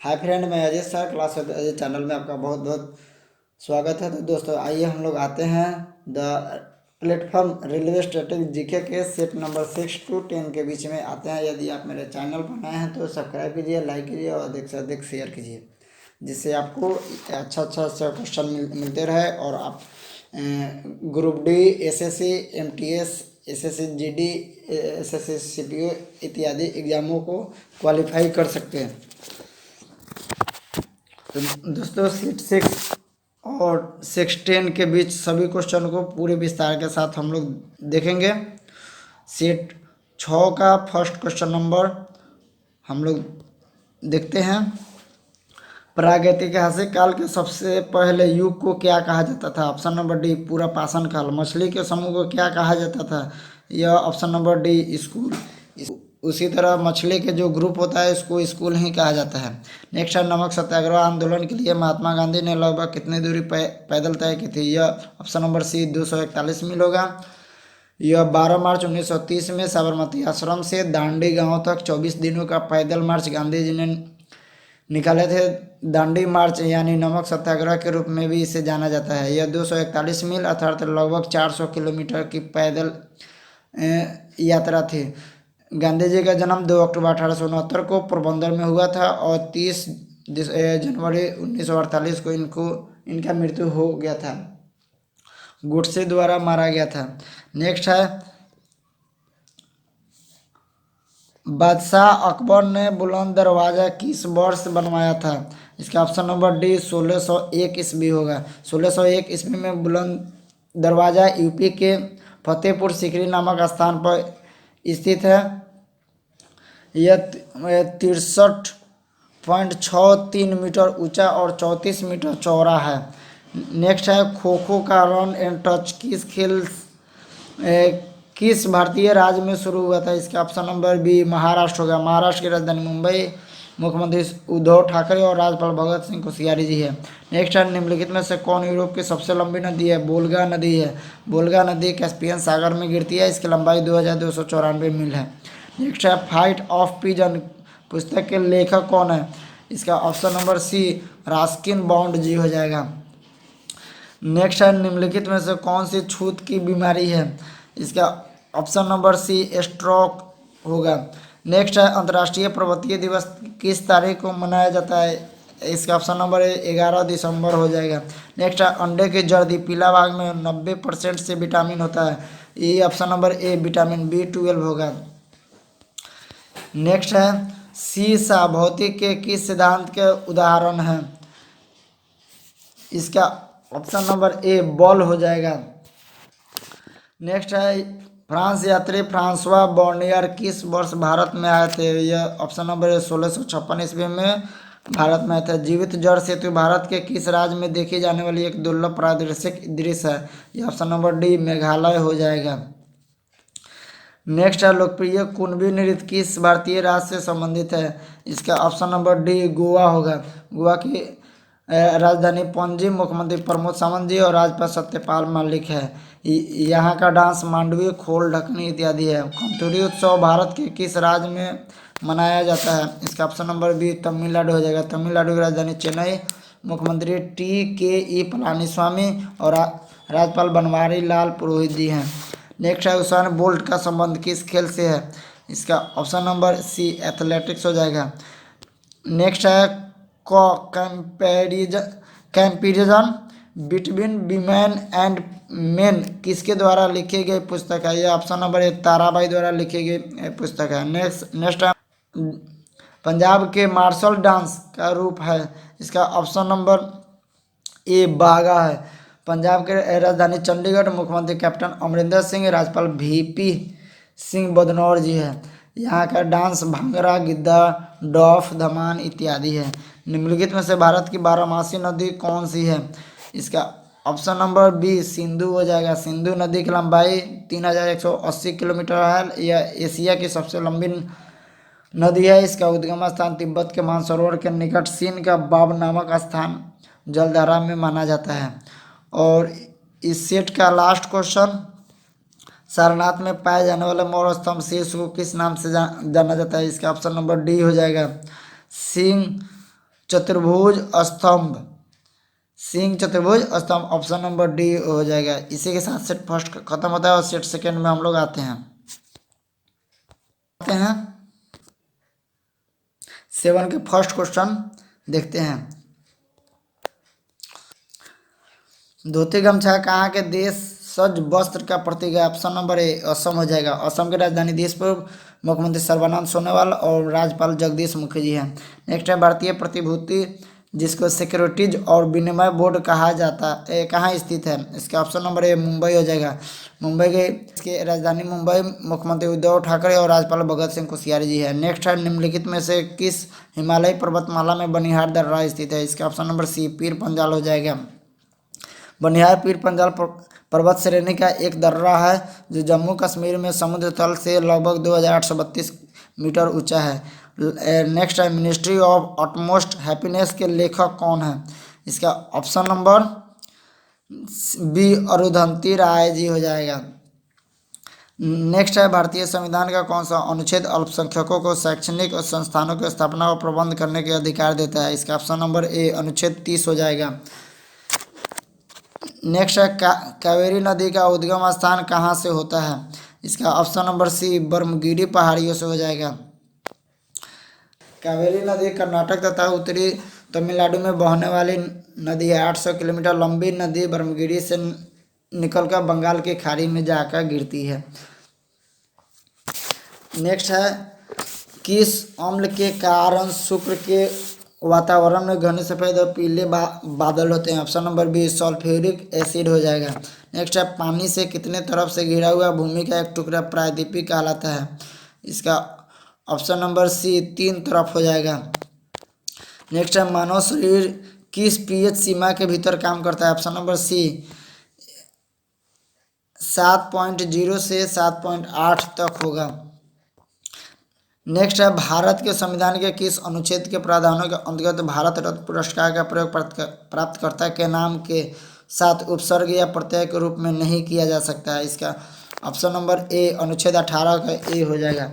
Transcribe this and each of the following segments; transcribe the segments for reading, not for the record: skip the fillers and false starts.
Hi friend, मैं Ajay sir class Ajay channel में आपका बहुत बहुत स्वागत है। तो दोस्तों आइए हम लोग आते हैं the platform railway static GK के सेट नंबर 6 to 10 के बीच में आते हैं। यदि आप मेरे चैनल पर नए हैं तो सब्सक्राइब कीजिए, लाइक कीजिए और अधिक से अधिक शेयर कीजिए, जिससे आपको अच्छा क्वेश्चन मिलते रहे और आप group D, SSC, MTS, SSC GD, SSC CPO इत्यादि एग्जामों को क्वालिफाई कर सकते हैं। तो दोस्तों सीट 6 और 6-10 के बीच सभी क्वेश्चन को पूरे विस्तार के साथ हम लोग देखेंगे। सीट 6 का फर्स्ट क्वेश्चन नंबर हम लोग देखते हैं। प्रागैतिहासिक काल के सबसे पहले युग को क्या कहा जाता था? ऑप्शन नंबर डी पूरा पाषाण काल। मछली के समूह को क्या कहा जाता था? यह ऑप्शन नंबर डी स्कूल। उसी तरह मछली के जो ग्रुप होता है इसको स्कूल ही कहा जाता है। नेक्स्ट है नमक सत्याग्रह आंदोलन के लिए महात्मा गांधी ने लगभग कितनी दूरी पैदल तय की थी? यह ऑप्शन नंबर सी 241 मील होगा। यह 12 मार्च 1930 में साबरमती आश्रम से दांडी गांव तक 24 दिनों का पैदल मार्च गांधी जी ने निकाले थे। दांडी मार्च यानी नमक सत्याग्रह के रूप में भी इसे जाना जाता है। यह 241 मील अर्थात लगभग 400 किलोमीटर की पैदल यात्रा थी। गांधी जी का जन्म 2 अक्टूबर 1869 को पोरबंदर में हुआ था और 30 जनवरी 1948 को इनका मृत्यु हो गया था। गुडसे द्वारा मारा गया था। नेक्स्ट है बादशाह अकबर ने बुलंद दरवाज़ा किस वर्ष बनवाया था? इसका ऑप्शन नंबर डी 1601 ईस्वी होगा। 1601 ईस्वी में बुलंद दरवाज़ा यूपी के फतेहपुर सीकरी नामक स्थान पर स्थित है। यह 63.63 मीटर ऊंचा और 34 मीटर चौड़ा है। नेक्स्ट है खो खो का रन एंड टच किस भारतीय राज्य में शुरू हुआ था? इसका ऑप्शन नंबर बी महाराष्ट्र होगा। महाराष्ट्र की राजधानी मुंबई, मुख्यमंत्री उद्धव ठाकरे और राज्यपाल भगत सिंह कोश्यारी जी है। नेक्स्ट है निम्नलिखित में से कौन यूरोप की सबसे लंबी नदी है? वोल्गा नदी है। वोल्गा नदी कैस्पियन सागर में गिरती है। इसकी लंबाई 2294 मील है। नेक्स्ट है फाइट ऑफ पिजन पुस्तक के लेखक कौन है? इसका option number C Ruskin Bond ji हो जाएगा। नेक्स्ट है निम्नलिखित में से कौन सी छूत की बीमारी है? इसका ऑप्शन नंबर सी स्ट्रोक होगा। नेक्स्ट है अंतर्राष्ट्रीय पर्वतीय दिवस किस तारीख को मनाया जाता है? इसका ऑप्शन नंबर 11 दिसंबर हो जाएगा। नेक्स्ट है अंडे की जर्दी पीला भाग में 90% से विटामिन होता है। ये option number A vitamin B12 होगा। नेक्स्ट है सीसा भौतिक के किस सिद्धांत के उदाहरण है? इसका ऑप्शन नंबर ए बॉल हो जाएगा। नेक्स्ट है फ्रांस यात्री फ्रांसवा बॉर्नियर किस वर्ष भारत में आए थे? यह ऑप्शन नंबर 1656 ईस्वी में भारत में आए थे। जीवित जड़ सेतु भारत के किस राज्य में देखी जाने वाली एक दुर्लभ प्राकृतिक दृश्य है? यह ऑप्शन नंबर डी मेघालय हो जाएगा। नेक्स्ट है लोकप्रिय कुणबी नृत्य किस भारतीय राज्य से संबंधित है? इसका ऑप्शन नंबर डी गोवा होगा। गोवा की राजधानी पणजी, मुख्यमंत्री प्रमोद सावंत जी और राज्यपाल सत्यपाल मलिक है। यहाँ का डांस मांडवी, खोल ढकनी इत्यादि है। खंतुरी उत्सव भारत के किस राज्य में मनाया जाता है? इसका ऑप्शन नंबर बी तमिलनाडु हो जाएगा। तमिलनाडु की राजधानी चेन्नई, मुख्यमंत्री TKE पलानीस्वामी और राज्यपाल बनवारी लाल पुरोहित जी हैं। नेक्स्ट है उसाइन बोल्ट का संबंध किस खेल से है? इसका ऑप्शन नंबर सी एथलेटिक्स हो जाएगा। नेक्स्ट है comparison between women and main किसके द्वारा लिखी गई पुस्तक है? यह ऑप्शन नंबर ए ताराबाई द्वारा लिखी गई पुस्तक है। नेक्स्ट है पंजाब के मार्शल डांस का रूप है? इसका ऑप्शन नंबर ए बागा है। पंजाब के राजधानी चंडीगढ़, मुख्यमंत्री कैप्टन अमरिंदर सिंह, राज्यपाल VP सिंह बदनौर जी है। यहाँ का डांस भांगड़ा, गिद्धा, डॉफ, धमान इत्यादि है। निम्नलिखित में से भारत की बारहमासी नदी कौन सी है? इसका ऑप्शन नंबर बी सिंधु हो जाएगा। सिंधु नदी की लंबाई 3180 किलोमीटर है। यह एशिया की सबसे लंबी नदी है। इसका उद्गम स्थान तिब्बत के मानसरोवर के निकट सीन का बाब नामक स्थान जलधारा में माना जाता है। और इस सेट का लास्ट क्वेश्चन सारनाथ में पाए जाने वाले मौर्य स्तंभ शीर्ष को किस नाम से जाना जाता है? इसका ऑप्शन नंबर डी हो जाएगा सिंह चतुर्भुज स्तंभ, सिंह चतुर्भुज स्तंभ, ऑप्शन नंबर डी हो जाएगा। इसी के साथ सेट फर्स्ट खत्म होता है और सेट सेकंड में हम लोग आते हैं 7 के फर्स्ट क्वेश्चन देखते हैं। धोती गमछा कहाँ के देश सज वस्त्र का प्रतीक है? ऑप्शन नंबर ए असम हो जाएगा। असम की राजधानी दिसपुर, मुख्यमंत्री सर्बानंद सोनोवाल और राज्यपाल जगदीश मुखी है। नेक्स्ट है भारतीय प्रतिभूति जिसको सिक्योरिटीज और विनिमय बोर्ड कहा जाता है कहाँ स्थित है? इसका ऑप्शन नंबर ए मुंबई हो जाएगा। मुंबई के इसकी राजधानी मुंबई, मुख्यमंत्री उद्धव ठाकरे और राज्यपाल भगत सिंह कोश्यारी जी है। नेक्स्ट है निम्नलिखित में से किस हिमालयी पर्वतमाला में बनिहार दर्रा स्थित है? इसका ऑप्शन नंबर सी पीर पंजाल हो जाएगा। बनिहार पीर पंजाल पर्वत श्रेणी का एक दर्रा है जो जम्मू कश्मीर में समुद्र तल से लगभग 2832 मीटर ऊंचा है। नेक्स्ट है मिनिस्ट्री ऑफ अटमोस्ट हैप्पीनेस के लेखक कौन है? इसका option number B Arundhati Rai ji हो जाएगा। नेक्स्ट है भारतीय संविधान का कौन सा अनुच्छेद अल्पसंख्यकों को शैक्षणिक और संस्थानों की स्थापना और प्रबंध करने के अधिकार देता है? इसका ऑप्शन नंबर ए अनुच्छेद 30 हो जाएगा। नेक्स्ट है कावेरी नदी का उद्गम स्थान कहाँ से होता है? इसका ऑप्शन नंबर सी बर्मगिरी पहाड़ियों से हो जाएगा। कावेरी नदी कर्नाटक तथा उत्तरी तमिलनाडु में बहने वाली नदी है। 800 किलोमीटर लंबी नदी बर्मगिरी से निकलकर बंगाल की खाड़ी में जाकर गिरती है। नेक्स्ट है किस अम्ल के कारण शुक्र के वातावरण में घने सफ़ेद और पीले बादल होते हैं? Option number B sulphuric acid हो जाएगा। नेक्स्ट है पानी से कितने तरफ से घिरा हुआ भूमि का एक टुकड़ा प्रायद्वीपीय कहलाता है? इसका ऑप्शन नंबर सी 3 तरफ हो जाएगा। नेक्स्ट है मानव शरीर किस पीएच सीमा के भीतर काम करता है? ऑप्शन नंबर सी 7.0 से 7.8 तक होगा। नेक्स्ट है भारत के संविधान के किस अनुच्छेद के प्रावधानों के अंतर्गत भारत रत्न पुरस्कार का प्रयोग प्राप्तकर्ता के नाम के साथ उपसर्ग या प्रत्यय के रूप में नहीं किया जा सकता है? इसका ऑप्शन नंबर ए अनुच्छेद 18 का ए हो जाएगा।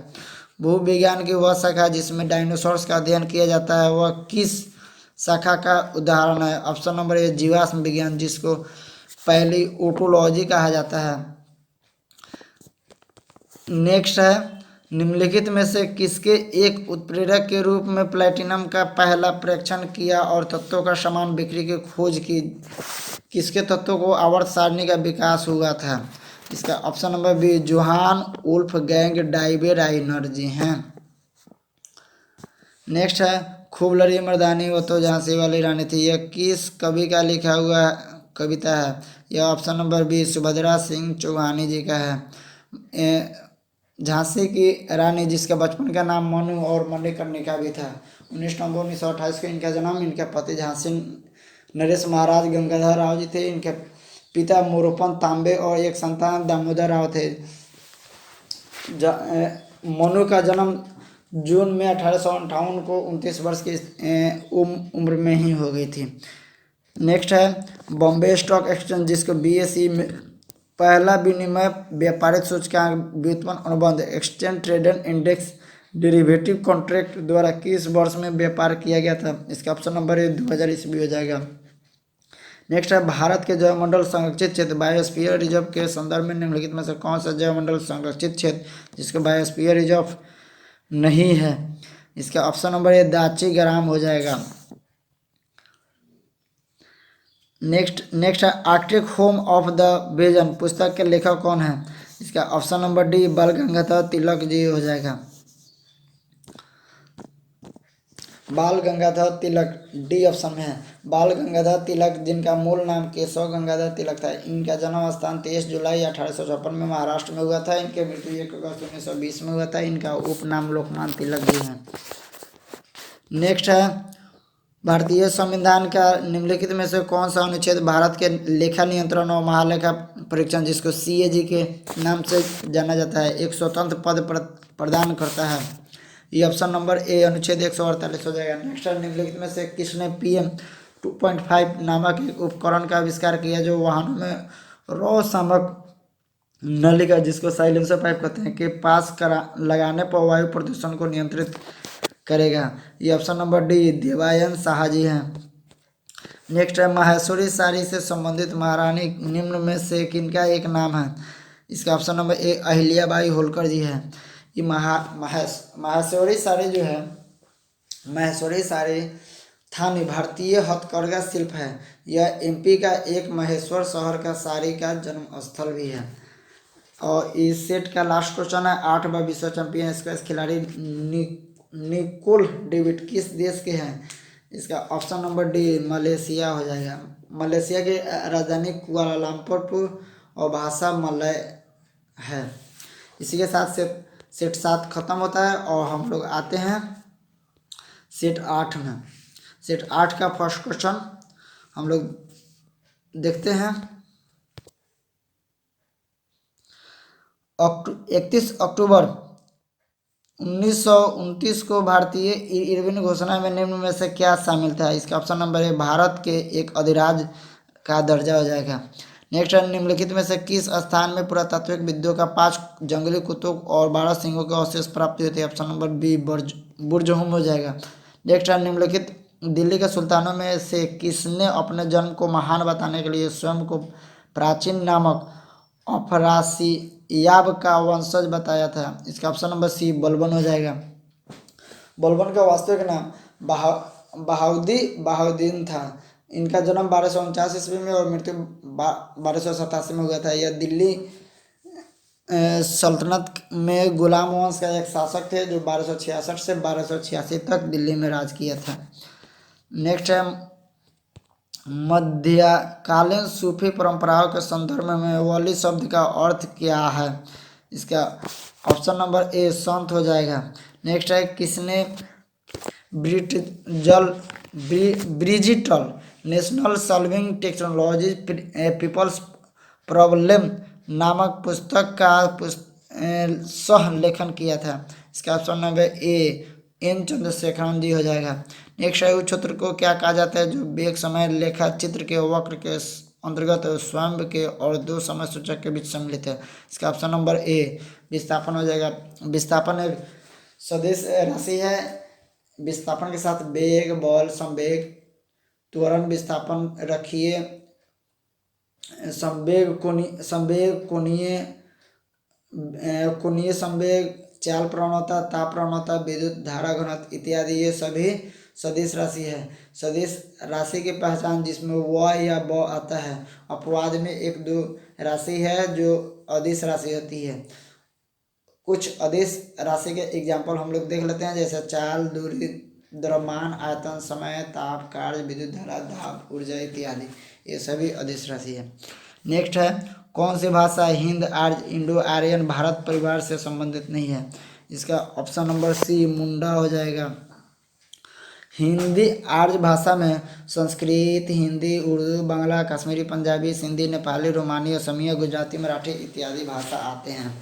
भूविज्ञान की वह शाखा जिसमें डायनासोर्स का अध्ययन किया जाता है वह किस शाखा का उदाहरण है? ऑप्शन नंबर ए जीवाश्म विज्ञान जिसको पहली ओटोलॉजी कहा जाता है। नेक्स्ट है निम्नलिखित में से किसके एक उत्प्रेरक के रूप में प्लैटिनम का पहला परीक्षण किया और तत्वों का समान बिक्री की खोज की? किसके तत्वों को आवर्त सारणी का विकास हुआ था? इसका option number B Johan Wolfgang डाइबेराइनर जी हैं। नेक्स्ट है खूब लड़ी मर्दानी वो तो झांसी वाली रानी थी, यह किस कवि का लिखा हुआ कविता है? यह option number B Subhadra Singh Chauhan ji का है। झांसी की रानी जिसका बचपन का नाम मनु और मणिकर्णिका भी था। 19 नवंबर 1928 को इनका जन्म। इनके पति झांसी नरेश महाराज गंगाधर राव जी थे। इनके पिता मोरोपंत तांबे और एक संतान दामोदर राव थे। मनु का जन्म जून में 1858 को 29 वर्ष की उम्र में ही हो गई थी। नेक्स्ट है बॉम्बे स्टॉक एक्सचेंज जिसको BSE में पहला विनिमय व्यापारिक सूचकांक व्युत्पन्न अनुबंध exchange traded index derivative contract द्वारा किस वर्ष में व्यापार किया गया था? इसका ऑप्शन नंबर 2000 ईस्वी हो जाएगा। नेक्स्ट है भारत के जैवमंडल संरक्षित क्षेत्र बायोस्फीयर रिजर्व के संदर्भ में निम्नलिखित में से कौन सा जैवमंडल संरक्षित क्षेत्र जिसको बायोस्फीयर रिजर्व नहीं है? इसका ऑप्शन नंबर ए दाची ग्राम हो जाएगा। नेक्स्ट है Arctic home of the vision पुस्तक के लेखक कौन है? इसका ऑप्शन नंबर डी बाल गंगाधर तिलक जी हो जाएगा। बाल गंगाधर तिलक डी ऑप्शन में है। बाल गंगाधर तिलक जिनका मूल नाम केशव गंगाधर तिलक था। इनका जन्म स्थान 23 जुलाई 1856 में महाराष्ट्र में हुआ था। इनके मृत्यु 1 अगस्त 1920 में हुआ था। इनका उपनाम लोकमान तिलक जी है। नेक्स्ट है भारतीय संविधान का निम्नलिखित में से कौन सा अनुच्छेद भारत के लेखा नियंत्रण और महालेखा परीक्षण जिसको CAG के नाम से जाना जाता है एक स्वतंत्र पद प्रदान करता है? ये ऑप्शन नंबर ए अनुच्छेद 148 हो जाएगा। नेक्स्ट निम्नलिखित में से किसने PM 2.5 नामक एक उपकरण का आविष्कार किया जो वाहनों में रॉ शामक नलिका जिसको साइलेंसर पाइप कहते हैं के पास लगाने पर वायु प्रदूषण को नियंत्रित करेगा। ये option number D देवायन Shah ji हैं। नेक्स्ट है माहेश्वरी साड़ी से संबंधित महारानी निम्न में से किनका एक नाम है। इसका option number A Ahilyabai Holkar ji है। ये माहेश्वरी साड़ी जो है, माहेश्वरी साड़ी थानी भारतीय हथकरघा शिल्प है। यह एमपी का एक महेश्वर शहर का साड़ी का जन्म स्थल भी है। और इस सेट का लास्ट क्वेश्चन है 8वां विश्व चैंपियन स्क्वैश खिलाड़ी निकोल डेविड किस देश के हैं। इसका ऑप्शन नंबर डी मलेशिया हो जाएगा। मलेशिया की राजधानी कुआलालंपुर और भाषा मलय है। इसी के साथ सेट 7 खत्म होता है और हम लोग आते हैं सेट 8 में। सेट 8 का फर्स्ट क्वेश्चन हम लोग देखते हैं। 31 अक्टूबर 1929 को भारतीय इरविन घोषणा में निम्न में से क्या शामिल था। इसका ऑप्शन नंबर है भारत के एक अधिराज्य का दर्जा हो जाएगा। नेक्स्ट है निम्नलिखित में से किस स्थान में पुरातात्विक विद्यों का 5 जंगली कुतों और 12 सिंहों के अवशेष प्राप्त हुए थे। ऑप्शन नंबर बी बुर्जहुम हो जाएगा। नेक्स्ट है निम्नलिखित दिल्ली के सुल्तानों में से किसने अपने जन्म को महान बताने के लिए स्वयं को प्राचीन नामक अफरासियाब का वंशज बताया था। इसका ऑप्शन नंबर सी बलबन हो जाएगा। बलबन का वास्तविक नाम बहाउद्दीन था। इनका जन्म 1249 ईस्वी में और मृत्यु 1287 में हुआ था। यह दिल्ली सल्तनत में गुलाम वंश का एक शासक थे जो 1266 से 1286 तक दिल्ली में राज किया था। नेक्स्ट है मध्यकालीन सूफी परंपराओं के संदर्भ में वली शब्द का अर्थ क्या है। इसका ऑप्शन नंबर ए संत हो जाएगा। नेक्स्ट है किसने Bridgital nation solving technology people's problem नामक पुस्तक का सह लेखन किया था। इसका option number A N Chandrasekaran ji हो जाएगा। नेक्स्ट है उस क्षेत्र को क्या कहा जाता है जो एक समय लेखा चित्र के वक्र के अंतर्गत स्वयं के और 2 समय सूचक के बीच सम्मिलित है। इसका ऑप्शन नंबर ए विस्थापन हो जाएगा। विस्थापन एक सदिश राशि है। विस्थापन के साथ वेग बल संवेग त्वरण विस्थापन रखिए संवेग कोणीय संवेग चाल प्रवणता ताप प्रवणता विद्युत धारा घनत्व इत्यादि ये सभी सदिश राशि है। सदिश राशि की पहचान जिसमें व या ब आता है। अपवाद में 1-2 राशि है जो अदिश राशि होती है। कुछ अदिश राशि के एग्जाम्पल हम लोग देख लेते हैं जैसे चाल दूरी द्रव्यमान आयतन समय ताप कार्य विद्युत धारा दाब ऊर्जा इत्यादि ये सभी अदिश राशि है। नेक्स्ट है कौन सी भाषा हिंद आर्य इंडो आर्यन भारत परिवार से संबंधित नहीं है। इसका ऑप्शन नंबर सी मुंडा हो जाएगा। हिंदी आर्य भाषा में संस्कृत हिंदी उर्दू बांग्ला कश्मीरी पंजाबी सिंधी नेपाली रोमानी असमिया गुजराती मराठी इत्यादि भाषा आते हैं।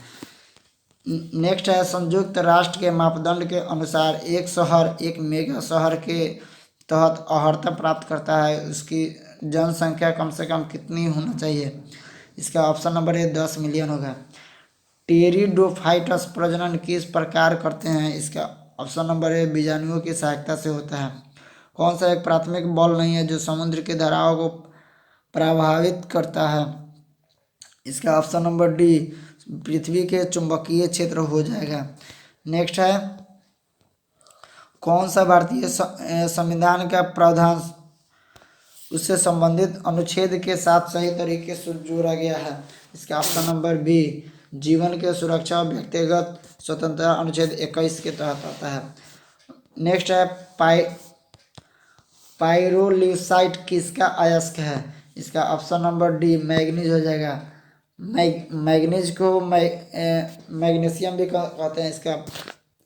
नेक्स्ट है संयुक्त राष्ट्र के मापदंड के अनुसार एक शहर एक मेगा शहर के तहत अर्हता प्राप्त करता है उसकी जनसंख्या कम से कम कितनी होना चाहिए। इसका ऑप्शन नंबर ए 10 मिलियन होगा। टेरिडोफाइटस प्रजनन किस प्रकार करते हैं। इसका ऑप्शन नंबर ए बीजाणुओं की सहायता से होता है। कौन सा एक प्राथमिक बल नहीं है जो समुद्र की धाराओं को प्रभावित करता है। इसका ऑप्शन नंबर डी पृथ्वी के चुंबकीय क्षेत्र हो जाएगा। नेक्स्ट है कौन सा भारतीय संविधान का प्रावधान उससे संबंधित अनुच्छेद के साथ सही तरीके से जोड़ा गया है। इसका ऑप्शन नंबर बी जीवन के सुरक्षा और व्यक्तिगत स्वतंत्रता अनुच्छेद 21 के तहत आता है। नेक्स्ट है पाइरोलिसाइट किसका अयस्क है। इसका ऑप्शन नंबर डी मैग्नीज हो जाएगा। मैग्नीज को मैग्नीशियम भी कहते हैं। इसका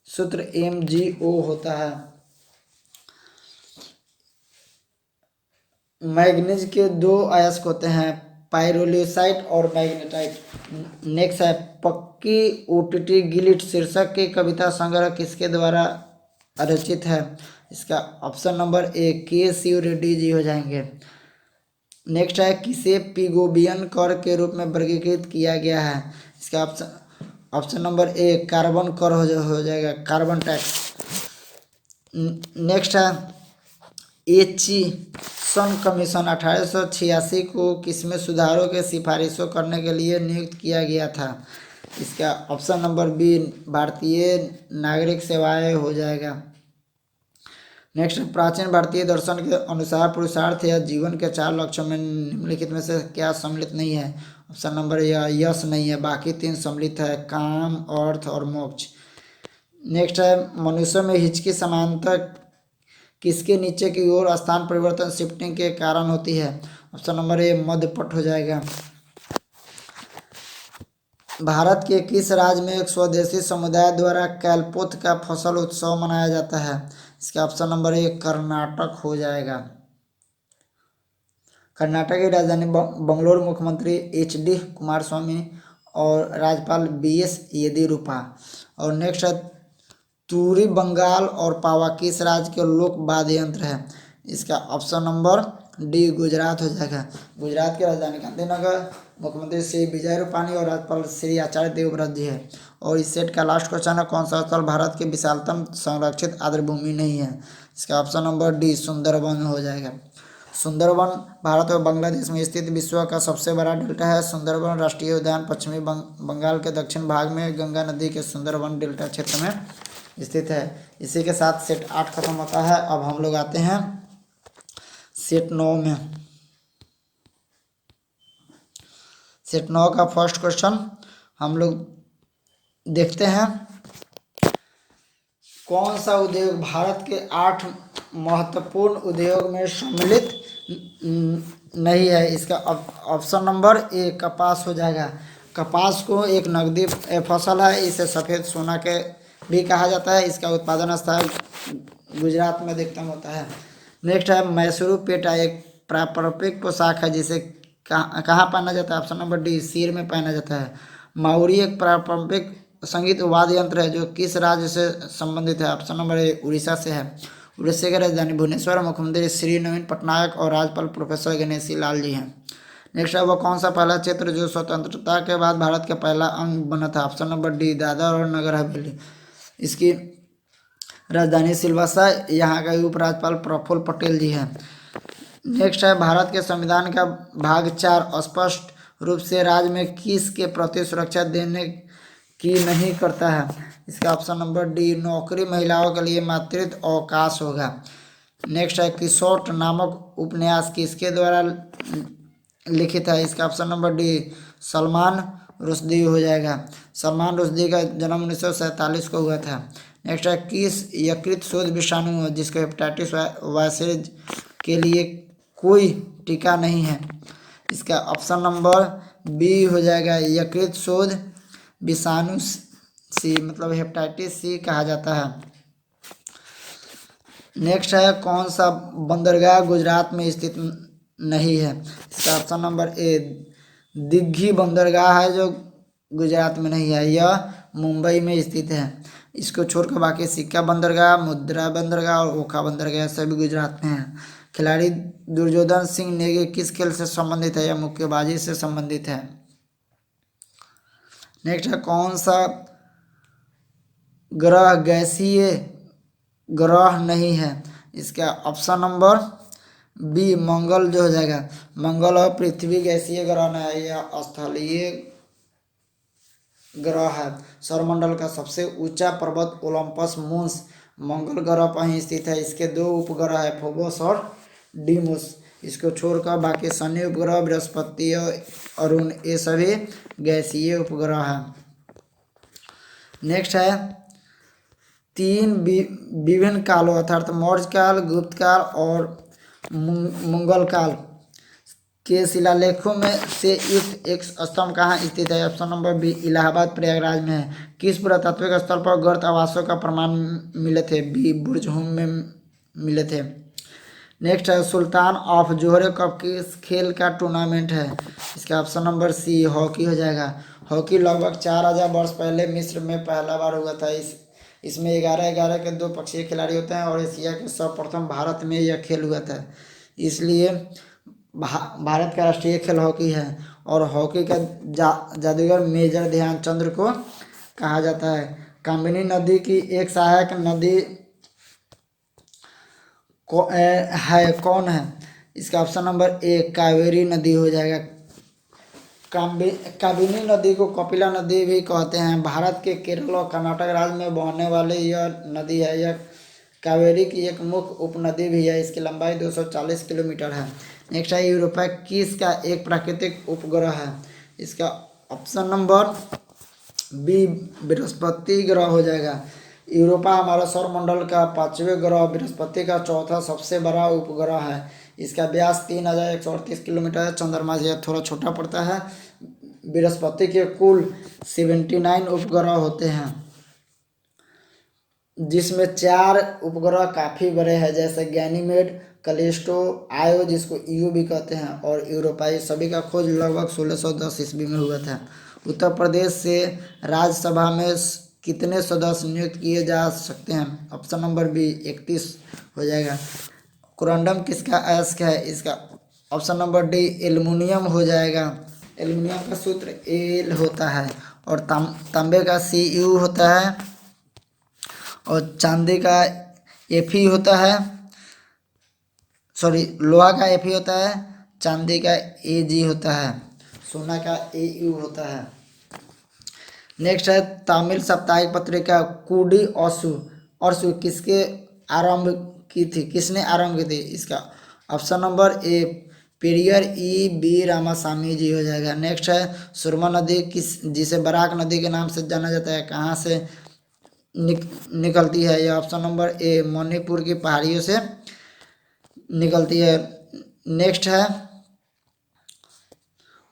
सूत्र MgO होता है। मैग्नीज के 2 अयस्क होते हैं पाइरोलिसाइट और मैग्नेटाइट। नेक्स्ट है पक्की ओटीटी गिलिट शीर्षक की कविता संग्रह किसके द्वारा रचित है। इसका option number A K.C. Reddy ji हो जाएंगे। नेक्स्ट है किसे पिगोबियन कर के रूप में वर्गीकृत किया गया है। इसका ऑप्शन नंबर ए कार्बन कर हो जाएगा कार्बन टैक्स। नेक्स्ट है एचिसन कमीशन 1886 को किसमें सुधारों के सिफारिशों करने के लिए नियुक्त किया गया था? इसका ऑप्शन नंबर बी भारतीय नागरिक सेवाएं हो जाएगा। नेक्स्ट, प्राचीन भारतीय दर्शन के अनुसार पुरुषार्थ या जीवन के 4 लक्ष्यों में निम्नलिखित में से क्या सम्मिलित नहीं है? ऑप्शन नंबर यश नहीं है, बाकी 3 सम्मिलित है, काम, अर्थ और मोक्ष। नेक्स्ट है मनुष्य में हिचकी समानता किसके नीचे की ओर स्थान परिवर्तन शिफ्टिंग के कारण होती है? ऑप्शन नंबर ए मध्यपट हो जाएगा। भारत के किस राज्य में एक स्वदेशी समुदाय द्वारा कैलपोथ का फसल उत्सव मनाया जाता है? इसका ऑप्शन नंबर ए कर्नाटक हो जाएगा। कर्नाटक की राजधानी बंगलोर, मुख्यमंत्री HD कुमारस्वामी और राज्यपाल BS येदियुरप्पा। और नेक्स्ट है तूरी बंगाल और पावा किस राज्य के लोक वाद्य यंत्र है? इसका ऑप्शन नंबर डी गुजरात हो जाएगा। गुजरात की राजधानी गांधीनगर, मुख्यमंत्री श्री विजय रूपाणी और राज्यपाल श्री आचार्य देवव्रत जी है। और इस सेट का लास्ट क्वेश्चन है कौन सा स्थल भारत की विशालतम संरक्षित आर्द्रभूमि नहीं है? इसका ऑप्शन नंबर डी सुंदरवन हो जाएगा। सुंदरवन भारत और बांग्लादेश में स्थित विश्व का सबसे बड़ा डेल्टा है। सुंदरवन राष्ट्रीय उद्यान पश्चिमी बंगाल के दक्षिण भाग में गंगा नदी के सुंदरवन डेल्टा क्षेत्र में स्थित है। इसी के साथ सेट 8 खत्म होता है। अब हम लोग आते हैं सेट 9 में। सेट 9 का फर्स्ट क्वेश्चन हम लोग देखते हैं। कौन सा उद्योग भारत के 8 महत्वपूर्ण उद्योग में सम्मिलित नहीं है? इसका ऑप्शन नंबर ए कपास हो जाएगा। कपास को एक नकदी फसल है, इसे सफ़ेद सोना के भी कहा जाता है। इसका उत्पादन स्थल गुजरात में अधिकतम होता है। नेक्स्ट है मैसूरू पेटा एक पारंपरिक पोशाक है जिसे कहाँ पहना जाता है? ऑप्शन नंबर डी सिर में पहना जाता है। माउरी एक पारंपरिक संगीत वाद्य यंत्र है जो किस राज्य से संबंधित है? ऑप्शन नंबर ए उड़ीसा से है। उड़ीसा की राजधानी भुवनेश्वर, मुख्यमंत्री श्री नवीन पटनायक और राज्यपाल प्रोफेसर गणेशी लाल जी हैं। नेक्स्ट है वह कौन सा पहला क्षेत्र जो स्वतंत्रता के बाद भारत का पहला अंग बना था? ऑप्शन नंबर डी दादरा और नगर हवेली। इसकी राजधानी सिलवासा, यहाँ का उपराज्यपाल प्रफुल्ल पटेल जी हैं। नेक्स्ट है भारत के संविधान का भाग 4 स्पष्ट रूप से राज्य में किस के प्रति सुरक्षा देने की नहीं करता है? इसका ऑप्शन नंबर डी नौकरी महिलाओं के लिए मातृत्व अवकाश होगा। नेक्स्ट है किशोर नामक उपन्यास किसके द्वारा लिखित है? इसका option number D Salman Rushdie हो जाएगा। सलमान रुश्दी का जन्म 1947 को हुआ था। नेक्स्ट है किस यकृत शोध विषाणु जिसको हेपेटाइटिस वायरस के लिए कोई टीका नहीं है? इसका ऑप्शन नंबर बी हो जाएगा यकृत शोध विषाणु सी, मतलब हेपेटाइटिस सी कहा जाता है। नेक्स्ट है कौन सा बंदरगाह गुजरात में स्थित नहीं है? इसका ऑप्शन नंबर ए दिघी बंदरगाह है जो गुजरात में नहीं है, यह मुंबई में स्थित है। इसको छोड़कर बाकी सिक्का बंदरगाह, मुद्रा बंदरगाह और ओखा बंदरगाह सभी गुजरात में है। खिलाड़ी दुर्योधन सिंह नेगी किस खेल से संबंधित है? या मुक्केबाजी से संबंधित है। नेक्स्ट है कौन सा ग्रह गैसीय ग्रह नहीं है? इसका ऑप्शन नंबर बी मंगल जो हो जाएगा। मंगल और पृथ्वी गैसीय ग्रह नहीं है, यह स्थलीय ग्रह है। सौरमंडल का सबसे ऊंचा पर्वत ओलंपस मून्स मंगल ग्रह पर ही स्थित है। इसके 2 उपग्रह है फोबोस और डीमोस। इसको छोड़कर बाकी शनि उपग्रह, बृहस्पति और अरुण ये सभी गैसीय उपग्रह हैं। नेक्स्ट है 3 विभिन्न कालों अर्थात मौर्य काल, गुप्त काल और मुगल काल के शिलालेखों में से युक्त एक स्तंभ कहाँ स्थित है? Option number B Allahabad Prayagraj में है। किस पुरातात्विक स्थल पर गर्त आवासों का प्रमाण मिले थे? बी बुर्जहुम में मिले थे। नेक्स्ट है सुल्तान ऑफ जोहर कप किस खेल का टूर्नामेंट है? इसका ऑप्शन नंबर सी हॉकी हो जाएगा। हॉकी लगभग 4000 वर्ष पहले मिस्र में पहला बार हुआ था। इसमें 11-11 के 2 पक्षीय खिलाड़ी होते हैं और एशिया के सर्वप्रथम भारत में यह खेल हुआ था। इसलिए भारत का राष्ट्रीय खेल हॉकी है और हॉकी का जादूगर मेजर ध्यानचंद को कहा जाता है। कामिनी नदी की एक सहायक नदी है कौन है? इसका ऑप्शन नंबर ए कावेरी नदी हो जाएगा। काबिनी नदी को कपिला नदी भी कहते हैं। भारत के केरल और कर्नाटक राज्य में बहने वाली यह नदी है। यह कावेरी की एक मुख्य उपनदी भी है। इसकी लंबाई 240 किलोमीटर है। नेक्स्ट है, यूरोपा किस का एक प्राकृतिक उपग्रह है? इसका ऑप्शन नंबर बी बृहस्पति ग्रह हो जाएगा। यूरोपा हमारा सौरमंडल का 5वें ग्रह, बृहस्पति का चौथा सबसे बड़ा उपग्रह है। इसका व्यास 3138 किलोमीटर है। चंद्रमा से थोड़ा छोटा पड़ता है। बृहस्पति के कुल 79 उपग्रह होते हैं, जिसमें 4 उपग्रह काफ़ी बड़े हैं, जैसे गैनीमेड, कलिस्टो, आयो जिसको ईयू भी कहते हैं, और यूरोपा। ये सभी का खोज लगभग 1610 ईस्वी में हुआ था। उत्तर प्रदेश से राज्यसभा में कितने सदस्य नियुक्त किए जा सकते हैं? ऑप्शन नंबर बी 31 हो जाएगा। कोरंडम किसका अयस्क है? इसका ऑप्शन नंबर डी एल्युमिनियम हो जाएगा। एल्युमिनियम का सूत्र एल होता है, और तांबे का Cu होता है, और चांदी का Fe होता है। सॉरी, लोहा का Fe होता है, चांदी का Ag होता है, सोना का Au होता है। नेक्स्ट है, तमिल साप्ताहिक पत्रिका कुडी असु किसके आरंभ की थी? किसने आरंभ की थी? इसका option number A Periyar E B Ramasamy ji हो जाएगा। नेक्स्ट है, सुरमा नदी जिसे बराक नदी के नाम से जाना जाता है, कहाँ से निकलती है? यह ऑप्शन नंबर ए मणिपुर की पहाड़ियों से निकलती है। नेक्स्ट है,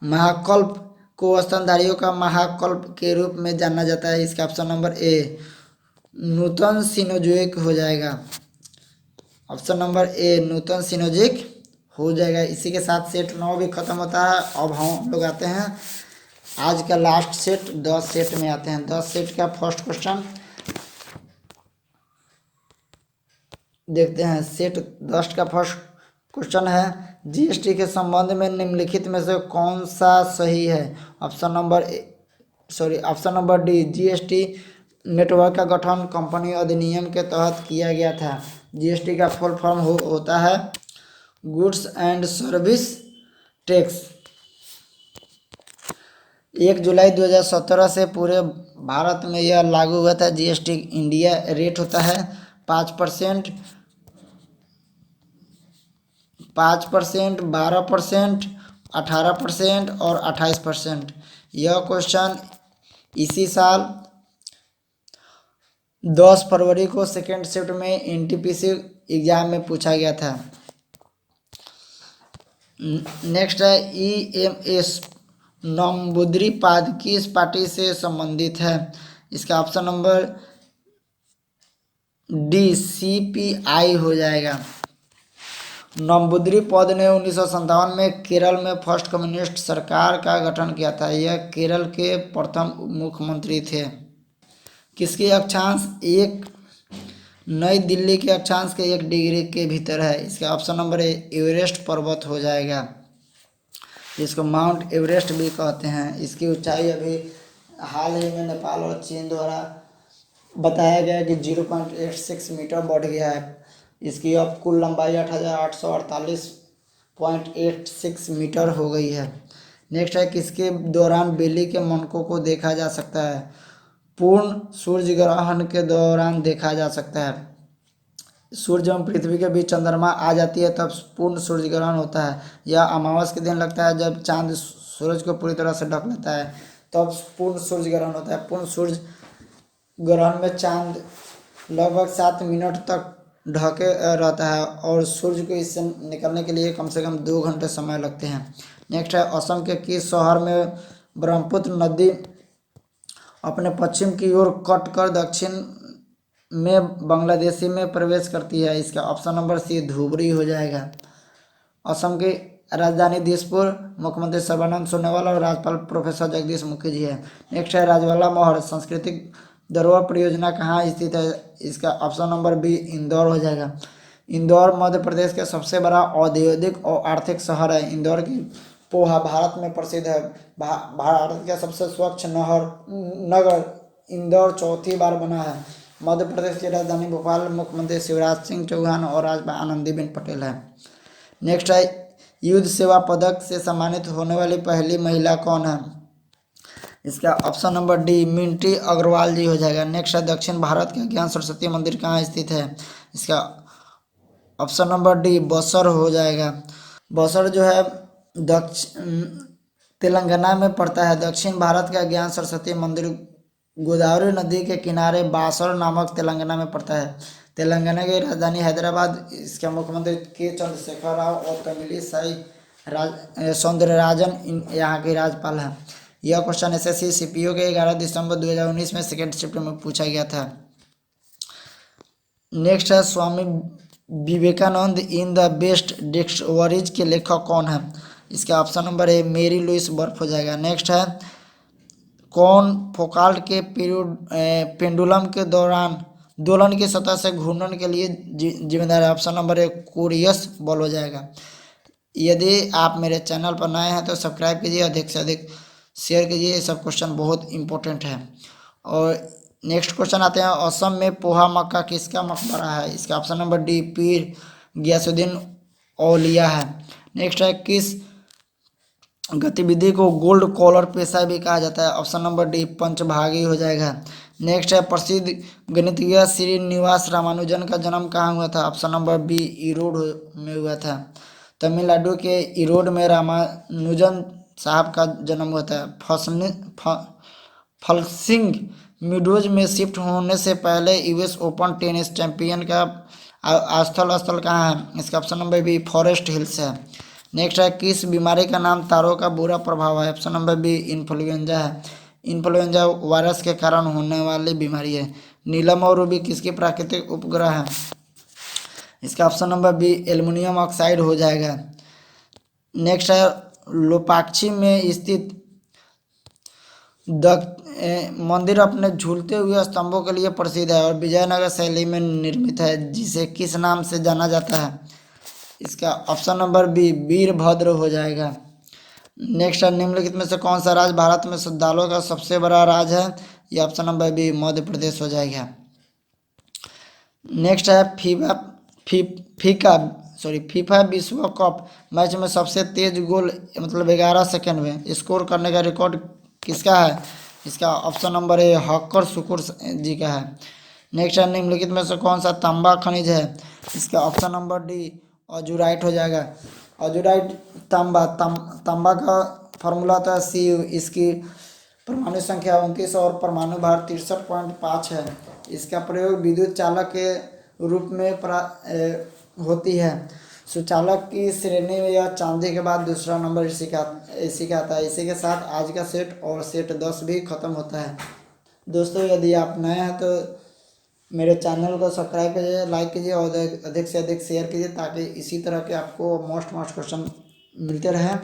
महाकल्प को स्तनधारियों का महाकल्प के रूप में जाना जाता है। इसका ऑप्शन नंबर ए नूतन सिनोजोइक हो जाएगा। ऑप्शन नंबर ए नूतन सिनोजिक हो जाएगा। इसी के साथ सेट 9 भी खत्म होता है। अब हम लोग आते हैं आज का लास्ट सेट, 10 सेट में आते हैं। 10 सेट का फर्स्ट क्वेश्चन देखते हैं। सेट 10 का फर्स्ट क्वेश्चन है, जीएसटी के संबंध में निम्नलिखित में से कौन सा सही है? Option number D GST network का गठन कंपनी अधिनियम के तहत किया गया था। जीएसटी का फुल फॉर्म होता है गुड्स एंड सर्विस टैक्स। 1 जुलाई 2017 से पूरे भारत में यह लागू हुआ था। जीएसटी इंडिया रेट होता है 5%, 12%, 18% और 28%। यह क्वेश्चन इसी साल 10 फरवरी को सेकेंड शिफ्ट में एनटीपीसी एग्जाम में पूछा गया था। नेक्स्ट है, ईएमएस नंबूद्रिपाद किस पार्टी से संबंधित है? इसका ऑप्शन नंबर डी सीपीआई हो जाएगा। नंबूद्रिपाद ने 1957 में केरल में फर्स्ट कम्युनिस्ट सरकार का गठन किया था। यह केरल के प्रथम मुख्यमंत्री थे। किसके अक्षांश एक नई दिल्ली के अक्षांश के 1 डिग्री के भीतर है? इसका ऑप्शन नंबर ए एवरेस्ट पर्वत हो जाएगा, जिसको माउंट एवरेस्ट भी कहते हैं। इसकी ऊंचाई अभी हाल ही में नेपाल और चीन द्वारा बताया गया कि 0.86 मीटर बढ़ गया है। इसकी अब कुल लंबाई 8,848.86 मीटर हो गई है। नेक्स्ट है, किसके दौरान बेली के मनकों को देखा जा सकता है? पूर्ण सूर्य ग्रहण के दौरान देखा जा सकता है। सूर्य एवं पृथ्वी के बीच चंद्रमा आ जाती है तब पूर्ण सूर्य ग्रहण होता है। यह अमावस के दिन लगता है, जब चांद सूरज को पूरी तरह से ढक लेता है तब पूर्ण सूर्य ग्रहण होता है। पूर्ण सूर्य ग्रहण में चांद लगभग 7 मिनट तक ढके रहता है, और सूर्य को इससे निकलने के लिए कम से कम 2 घंटे समय लगते हैं। नेक्स्ट है, असम के किस शहर में ब्रह्मपुत्र नदी अपने पश्चिम की ओर कट कर दक्षिण में बांग्लादेशी में प्रवेश करती है? इसका ऑप्शन नंबर सी धुबरी हो जाएगा। असम की राजधानी दिसपुर, मुख्यमंत्री सर्बानंद सोनोवाल और राज्यपाल प्रोफेसर जगदीश मुखी जी है। नेक्स्ट है, राजवाला मोहर सांस्कृतिक धरोहर परियोजना कहाँ स्थित है? इसका ऑप्शन नंबर बी इंदौर हो जाएगा। इंदौर मध्य प्रदेश का सबसे बड़ा औद्योगिक और आर्थिक शहर है। इंदौर की पोहा भारत में प्रसिद्ध है। भारत का सबसे स्वच्छ नगर इंदौर चौथी बार बना है। मध्य प्रदेश की राजधानी भोपाल, मुख्यमंत्री शिवराज सिंह चौहान और राज्यपाल आनंदीबेन पटेल है। नेक्स्ट है युद्ध सेवा पदक से सम्मानित होने वाली पहली महिला कौन है? इसका option number D Minty Agrawal ji हो जाएगा। नेक्स्ट है दक्षिण भारत का ज्ञान सरस्वती मंदिर कहाँ स्थित है? इसका ऑप्शन नंबर डी बसर हो जाएगा। बसर जो है दक्षिण तेलंगाना में पड़ता है। दक्षिण भारत का ज्ञान सरस्वती मंदिर गोदावरी नदी के किनारे बासर नामक तेलंगाना में पड़ता है। तेलंगाना की राजधानी हैदराबाद। इसका मुख्यमंत्री के चंद्रशेखर राव और तमिली साई सौंदरराजन यहाँ के राज्यपाल हैं। यह क्वेश्चन एसएससी सीपीओ के 11 दिसंबर 2019 में सेकेंड शिफ्ट में पूछा गया था। नेक्स्ट है Swami Vivekananda in the best discoveries के लेखक कौन है? इसका ऑप्शन नंबर ए मेरी लुइस बर्फ हो जाएगा। नेक्स्ट है कौन फोकाल्ट के पेंडुलम के दौरान दोलन की सतह से घूर्णन के लिए जिम्मेदार है? ऑप्शन नंबर ए कोरियस बल हो जाएगा। यदि आप मेरे चैनल पर नए हैं तो सब्सक्राइब कीजिए, अधिक से अधिक शेयर कीजिए, ये सब क्वेश्चन बहुत इंपॉर्टेंट है। और नेक्स्ट क्वेश्चन आते हैं असम में पोहा मक्का किसका मकबरा है? इसका ऑप्शन नंबर डी पीर गयासुद्दीन औलिया है। नेक्स्ट है किस गतिविधि को गोल्ड कॉलर पेशा भी कहा जाता है? ऑप्शन नंबर डी पंचभागी हो जाएगा। नेक्स्ट है प्रसिद्ध गणितज्ञ श्रीनिवास रामानुजन का जन्म कहाँ हुआ था? ऑप्शन नंबर बी इरोड में हुआ था। तमिलनाडु के इरोड में रामानुजन साहब का जन्म हुआ था। फ्लसिंग मीडोज में शिफ्ट होने से पहले यूएस ओपन टेनिस चैंपियन का स्थल कहाँ है? इसका option number B forest hills है। नेक्स्ट है किस बीमारी का नाम तारों का बुरा प्रभाव है? ऑप्शन नंबर बी इन्फ्लुएंजा है। इन्फ्लुएंजा वायरस के कारण होने वाली बीमारी है। नीलम और रूबी किसके प्राकृतिक उपग्रह हैं? इसका option number B aluminium oxide हो जाएगा। नेक्स्ट है लोपाक्षी में स्थित मंदिर अपने झूलते हुए स्तंभों के लिए प्रसिद्ध है और विजयनगर शैली में निर्मित है, जिसे किस नाम से जाना जाता है? इसका ऑप्शन नंबर बी वीरभद्र हो जाएगा। नेक्स्ट है निम्नलिखित में से कौन सा राज्य भारत में श्रद्धालुओं का सबसे बड़ा राज्य है? ये option number B Madhya Pradesh हो जाएगा। नेक्स्ट है फीफा विश्व कप मैच में सबसे तेज गोल मतलब 11 सेकंड में स्कोर करने का रिकॉर्ड किसका है? इसका ऑप्शन नंबर ए हक्कर शुक्र जी का है। नेक्स्ट है निम्नलिखित में से कौन सा तांबा खनिज है? इसका ऑप्शन नंबर डी ऑजुराइट हो जाएगा। ऑजुराइट तांबा का फॉर्मूला था Cu। इसकी परमाणु संख्या 29 और परमाणु भार 63.5 है। इसका प्रयोग विद्युत चालक के रूप में होती है। सुचालक की श्रेणी में यह चांदी के बाद दूसरा नंबर इसी का आता है। इसी के साथ आज का सेट और सेट 10 भी खत्म होता है। दोस्तों यदि आप नए हैं तो मेरे चैनल को सब्सक्राइब कीजिए, लाइक कीजिए और अधिक से अधिक शेयर कीजिए ताकि इसी तरह के आपको मोस्ट क्वेश्चन मिलते रहें।